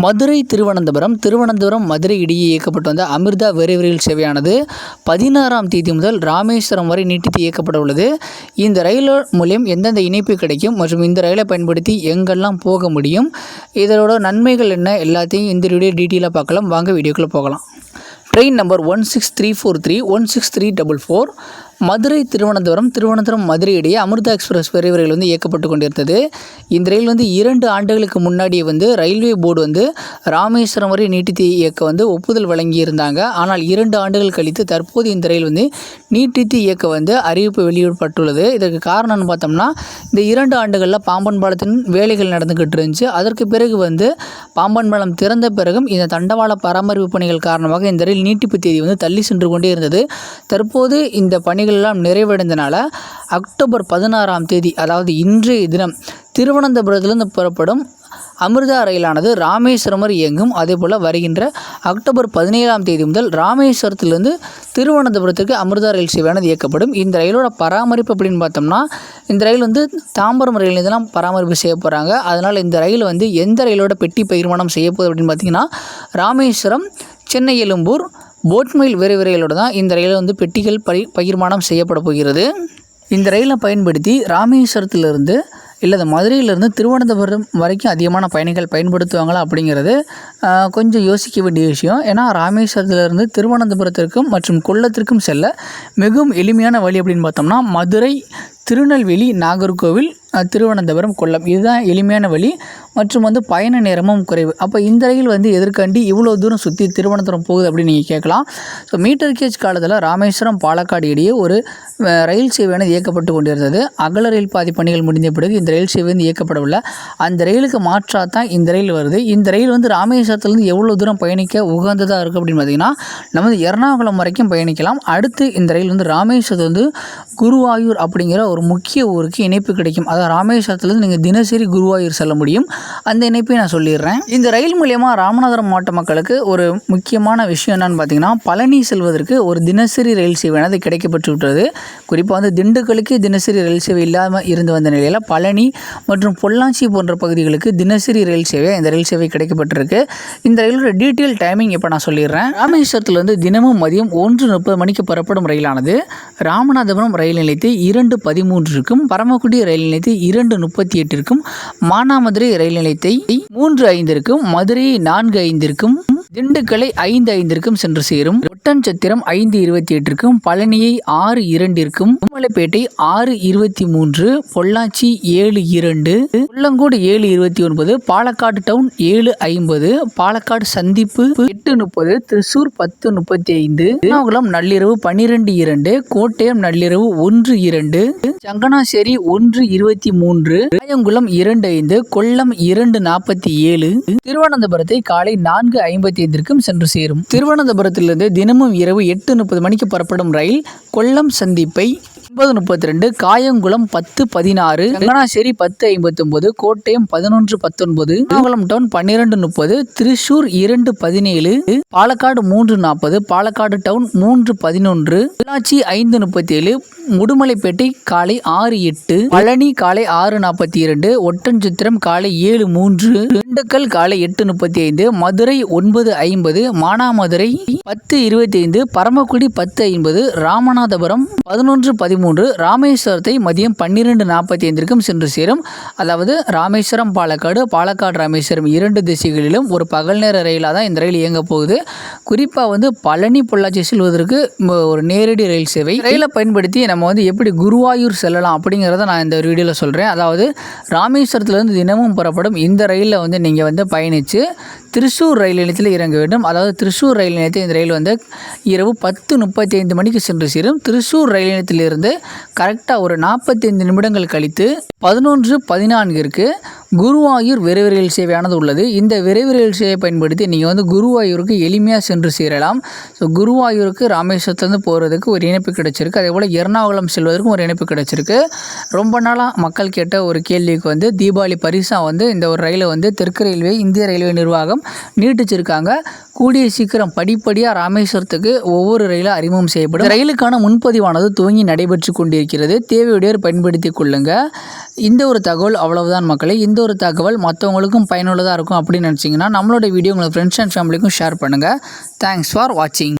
மதுரை திருவனந்தபுரம் மதுரை இடையே இயக்கப்பட்டு வந்த அமிர்தா விரைவு ரயில் சேவையானது 16ஆம் தேதி முதல் ராமேஸ்வரம் வரை நீட்டித்து இயக்கப்பட உள்ளது. இந்த ரயில் மூலம் எந்தெந்த இணைப்பு கிடைக்கும் மற்றும் இந்த ரயிலை பயன்படுத்தி எங்கெல்லாம் போக முடியும், இதோட நன்மைகள் என்ன, எல்லாத்தையும் இந்த வீடியோ டீட்டெயிலாக பார்க்கலாம். வாங்க வீடியோக்குள்ளே போகலாம். ட்ரெயின் நம்பர் 16343 16344 மதுரை திருவனந்தபுரம் மதுரை இடையே அமிர்தா எக்ஸ்பிரஸ் விரைவு ரயில் இயக்கப்பட்டு கொண்டிருந்தது. இந்த ரயில் 2 ஆண்டுகளுக்கு முன்னாடியே ரயில்வே போர்டு ராமேஸ்வரம் வரை நீட்டித்து இயக்க ஒப்புதல் வழங்கியிருந்தாங்க. ஆனால் 2 ஆண்டுகள் கழித்து தற்போது இந்த ரயில் நீட்டித்து இயக்க அறிவிப்பு வெளியிடப்பட்டுள்ளது. இதற்கு காரணம்னு பார்த்தோம்னா, இந்த 2 ஆண்டுகளில் பாம்பன் பாலத்தின் வேலைகள் நடந்துக்கிட்டு இருந்துச்சு. அதற்கு பிறகு பாம்பன் பாலம் திறந்த பிறகும் இந்த தண்டவாள பராமரிப்பு பணிகள் காரணமாக இந்த ரயில் நீட்டிப்பு தேதி தள்ளி சென்று கொண்டே இருந்தது. தற்போது இந்த பணிகள் எல்லாம் நிறைவடைந்தனால அக்டோபர் 16ஆம் தேதி, அதாவது இன்றைய தினம், திருவனந்தபுரத்திலிருந்து புறப்படும் அமிர்தா ரயிலானது ராமேஸ்வரம் வரை இயங்கும். அதேபோல் வருகின்ற அக்டோபர் 17ஆம் தேதி முதல் ராமேஸ்வரத்திலிருந்து திருவனந்தபுரத்துக்கு அமிர்தா ரயில் சேவையானது இயக்கப்படும். இந்த ரயிலோட பராமரிப்பு அப்படின்னு பார்த்தோம்னா, இந்த ரயில் தாம்பரம் ரயில் இதெல்லாம் பராமரிப்பு செய்ய போகிறாங்க. அதனால் இந்த ரயில் எந்த ரயிலோட பெட்டி பகிர்மானம் செய்ய போகுது அப்படின்னு பார்த்திங்கன்னா, ராமேஸ்வரம் சென்னை எழும்பூர் போட்மெயில் விரைவு ரயிலோடு தான் இந்த ரயில் பெட்டிகள் பகிர்மானம் செய்யப்பட போகிறது. இந்த ரயிலை பயன்படுத்தி ராமேஸ்வரத்திலிருந்து இல்லை மதுரையிலிருந்து திருவனந்தபுரம் வரைக்கும் அதிகமான பயணிகள் பயன்படுத்துவாங்களா அப்படிங்கிறது கொஞ்சம் யோசிக்க வேண்டிய விஷயம். ஏன்னா ராமேஸ்வரத்திலிருந்து திருவனந்தபுரத்திற்கும் மற்றும் கொல்லத்திற்கும் செல்ல மிகவும் எளிமையான வழி அப்படின்னு பார்த்தோம்னா, மதுரை, திருநெல்வேலி, நாகர்கோவில், திருவனந்தபுரம், கொல்லம், இதுதான் எளிமையான வழி மற்றும் பயண நேரமும் குறைவு. அப்போ இந்த ரயில் எதற்காண்டி இவ்வளோ தூரம் சுற்றி திருவனந்தபுரம் போகுது அப்படின்னு நீங்கள் கேட்கலாம். ஸோ மீட்டர் கேஜ் காலத்தில் ராமேஸ்வரம் பாலக்காடு இடையே ஒரு ரயில் சேவையானது இயக்கப்பட்டு கொண்டிருந்தது. அகல ரயில் பாதை பணிகள் முடிந்த பிறகு இந்த ரயில் சேவை இயக்கப்படவில்லை. அந்த ரயிலுக்கு மாற்றாக தான் இந்த ரயில் வருது. இந்த ரயில் ராமேஸ்வரத்துலேருந்து எவ்வளோ தூரம் பயணிக்க உகந்ததாக இருக்குது அப்படின்னு பார்த்தீங்கன்னா, நம்ம எர்ணாகுளம் வரைக்கும் பயணிக்கலாம். அடுத்து இந்த ரயில் ராமேஸ்வரத்து குருவாயூர் அப்படிங்கிற ஒரு முக்கிய ஊருக்கு இணைப்பு கிடைக்கும். அதாவது ராமேஸ்வரத்துலேருந்து நீங்கள் தினசரி குருவாயூர் செல்ல முடியும். அந்த இணைப்பை நான் சொல்லிடுறேன். இந்த ரயில் மூலயமா ராமநாதபுரம் மாவட்ட மக்களுக்கு ஒரு முக்கியமான விஷயம் என்னன்னு பார்த்தீங்கன்னா, பழனி செல்வதற்கு ஒரு தினசரி ரயில் சேவையானது கிடைக்கப்பட்டு விட்டது. குறிப்பாக திண்டுக்கலுக்கு தினசரி ரயில் சேவை இல்லாமல் இருந்து வந்த நிலையில் பழனி மற்றும் பொள்ளாச்சி போன்ற பகுதிகளுக்கு தினசரி ரயில் சேவை, இந்த ரயில் சேவை கிடைக்கப்பட்டிருக்கு. இந்த ரயிலோட டீட்டெயில் டைமிங் இப்போ நான் சொல்லிடுறேன். ராமேஸ்வரத்துலேருந்து தினமும் மதியம் 1:30 மணிக்கு புறப்படும் ரயிலானது ராமநாதபுரம் ரயில் நிலையத்தை 2:13 பரமக்குடி ரயில் நிலையத்தை 2:38 மானாமதுரை ரயில் நிலையத்தை 3:05 மதுரை 4:05 திண்டுக்கலை 5:05 சென்று சேரும். ஒட்டன்சத்திரம் 5:28 பழனியை 6:02 உம்மலைப்பேட்டை 6:23 பொள்ளாச்சி 7:02 புள்ளங்கோடு 7:29 பாலக்காடு டவுன் 7:50 பாலக்காடு சந்திப்பு 8:30 திருச்சூர் 10:35 எர்ணாகுளம் நள்ளிரவு 12:02 கோட்டயம் நள்ளிரவு 1:02 சங்கனாசேரி 1:23 காயங்குளம் 2:05 கொல்லம் 2:47 திருவனந்தபுரத்தை காலை 4:55 சென்று சேரும். திருவனந்தபுரத்திலிருந்து தினமும் இரவு 8:30 மணிக்கு புறப்படும் ரயில் கொல்லம் சந்திப்பை 9:32 காயங்குளம் 10:16 சங்கனாசேரி 10:59 கோட்டயம் 11:19 எர்ணாகுளம் டவுன் 12:30 திருச்சூர் 2:17 பாலக்காடு 3:40 பாலக்காடு டவுன் 3:11 பொள்ளாச்சி 5:37 முடுமலைப்பேட்டை காலை 6:08 பழனி காலை 6:42 ஒட்டன்சத்திரம் காலை 7:03 திண்டுக்கல் காலை 8:35 மதுரை 9:50 மானாமதுரை 10:25 பரமக்குடி 10:50 ராமநாதபுரம் 11:13 ராமேஸ்வரத்தை மதியம் 12:45 சென்று சேரும். அதாவது ராமேஸ்வரம் பாலக்காடு ராமேஸ்வரம் 2 திசைகளிலும் ஒரு பகல் நேர ரயிலாக தான் இந்த ரயில் இயங்க போகுது. குறிப்பாக பழனி பொள்ளாச்சி செல்வதற்கு ஒரு நேரடி ரயில் சேவை. ரயிலை பயன்படுத்தி நம்ம எப்படி குருவாயூர் செல்லலாம் அப்படிங்கிறத நான் இந்த வீடியோவில் சொல்கிறேன். அதாவது ராமேஸ்வரத்துலேருந்து தினமும் புறப்படும் இந்த ரயிலில் நீங்கள் பயணித்து திருச்சூர் ரயில் நிலையத்தில் இறங்க வேண்டும். அதாவது திருச்சூர் ரயில் நிலையத்தில் இந்த ரயில் இரவு 10:35 மணிக்கு சென்று சேரும். திருச்சூர் ரயில் நிலையத்திலிருந்து கரெக்டாக ஒரு 45 நிமிடங்கள் கழித்து 11:14 குருவாயூர் விரைவு ரயில் சேவையானது உள்ளது. இந்த விரைவு ரயில் சேவையை பயன்படுத்தி நீங்கள் குருவாயூருக்கு எளிமையாக சென்று சேரலாம். ஸோ குருவாயூருக்கு ராமேஸ்வரத்துலேருந்து போகிறதுக்கு ஒரு இணைப்பு கிடைச்சிருக்கு. அதே போல் எர்ணாகுளம் செல்வதற்கும் ஒரு இணைப்பு கிடைச்சிருக்கு. ரொம்ப நாளாக மக்கள் கேட்ட ஒரு கேள்விக்கு தீபாவளி பரிசாக இந்த ஒரு ரயிலை தெற்கு ரயில்வே, இந்திய ரயில்வே நிர்வாகம் நீட்டிச்சிருக்காங்க. கூடிய சீக்கிரம் படிப்படியாக ராமேஸ்வரத்துக்கு ஒவ்வொரு ரயிலும் அறிமுகம் செய்யப்படும். ரயிலுக்கான முன்பதிவானது துவங்கி நடைபெற்று கொண்டிருக்கிறது. தேவையுடையோர் பயன்படுத்தி கொள்ளுங்கள். இந்த ஒரு தகவல் அவ்வளவுதான் மக்களே. இந்த ஒரு தகவல் மற்றவங்களுக்கும் பயனுள்ளதாக இருக்கும் அப்படின்னு நினச்சிங்கன்னா நம்மளோட வீடியோ உங்கள் ஃப்ரெண்ட்ஸ் அண்ட் ஃபேமிலிக்கும் ஷேர் பண்ணுங்கள். தேங்க்ஸ் ஃபார் வாட்சிங்.